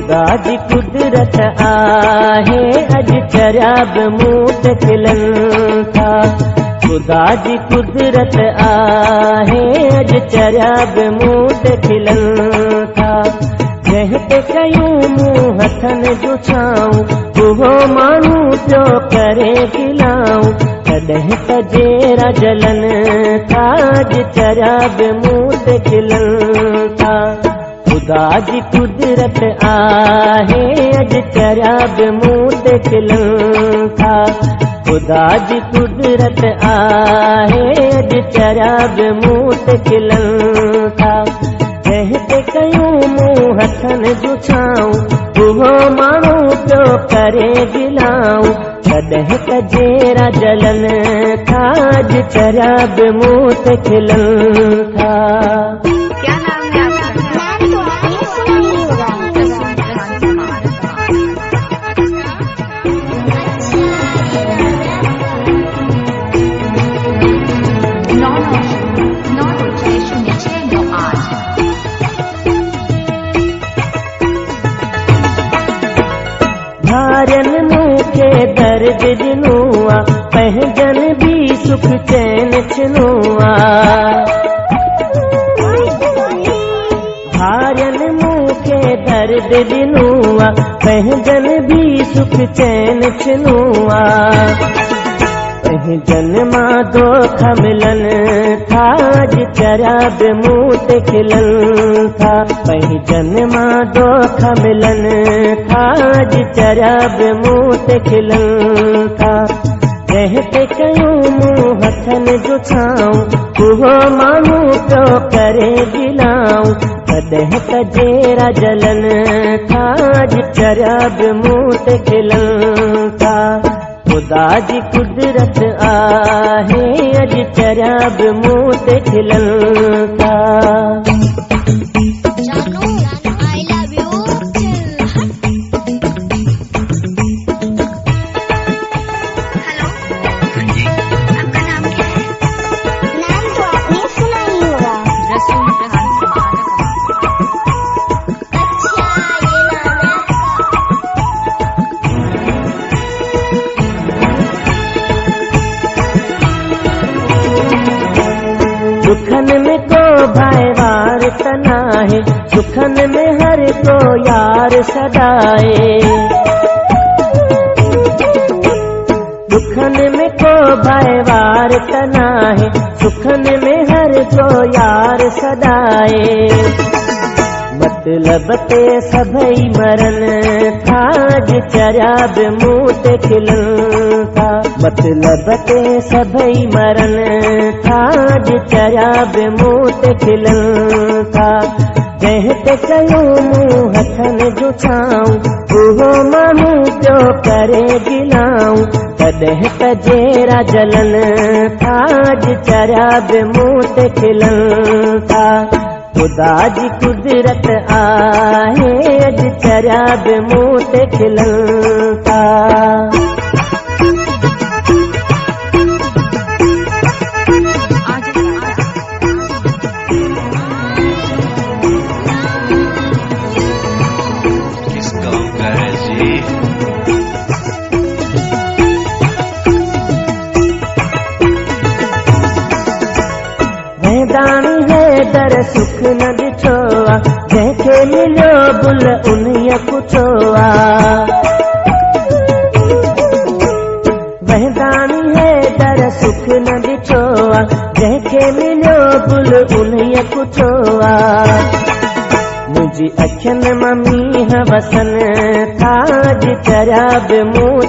ख़ुदा जी कुदरत आहे, अॼु चरिया बि मूं ते खिलनि था। ख़ुदा जी कुदरत आहे, अॼु चरिया बि मूं ते खिलनि था। जंहिं ते कयूं मूं हथनि जूं छाऊं, उहो माण्हू पियो करे गिलाऊं। तॾहिं त जेरा जलनि था, अॼु चरिया बि मूं ते खिलनि था। ख़ुदा जी कुदरत आहे, अॼु चरिया बि मूं ते खिलनि था। ख़ुदा जी कुदरत आहे, अॼु चरिया बि मूं ते खिलनि था। जंहिं ते कयूं मूं हथनि जूं छाऊं, उहो माण्हू पियो करे गिलाऊं। तॾहिं त जेरा जलनि था, अॼु चरिया बि मूं ते खिलनि था। भारन मूंखे दर्द ॾिनो आ, पंहिंजन बि सुख चैन छिनो आ। भारन मूंखे दर्द ॾिनो आ, पंहिंजन बि सुख चैन छिनो आ। पंहिंजन मां दोखा मिलनि था, अॼु चरिया बि मूं ते खिलनि था। पंहिंजन मां दोखा मिलनि था, अॼु चरिया बि मूं ते खिलनि था। जंहिं ते कयूं मूं हथनि जूं छाऊं, उहो माण्हू पियो करे गिलाऊं। तॾहिं त जेरा जलनि था, अॼु चरिया बि मूं ते खिलनि था। ख़ुदा जी कुदरत आहे, अॼु चरिया बि मूं ते खिलनि था। सुखन में को भाईवार त नाहे, सुखन में हर को यार सदाए। सुखन में को भाईवार त नाहे, सुखन में हर को यार सदाए। मतलब ते सभई मरनि था, अॼु चरिया बि मूं ते खिलनि था। मतलब ते सभई मरनि था, अॼु चरिया बि मूं ते खिलनि था। जंहिं ते कयूं मूं हथनि जूं छाऊं, उहो माण्हू पियो करे गिलाऊं। तॾहिं त जेरा जलनि था, अॼु चरिया बि मूं ते खिलनि था। ख़ुदा जी कुदरत आहे, अॼु चरिया बि मूं ते खिलनि था। मैदानी है दर सुख न ॾिठो आ, जंहिंखे मिलियो बुल उन्हीअ पुछो आ। मैदानी है दर सुख न ॾिठो आ, जंहिंखे मिलियो बुल उन्हीअ पुछो आ। मुंहिंजी अखियुनि मां मींहं वसनि था, अॼु चरिया बि मूं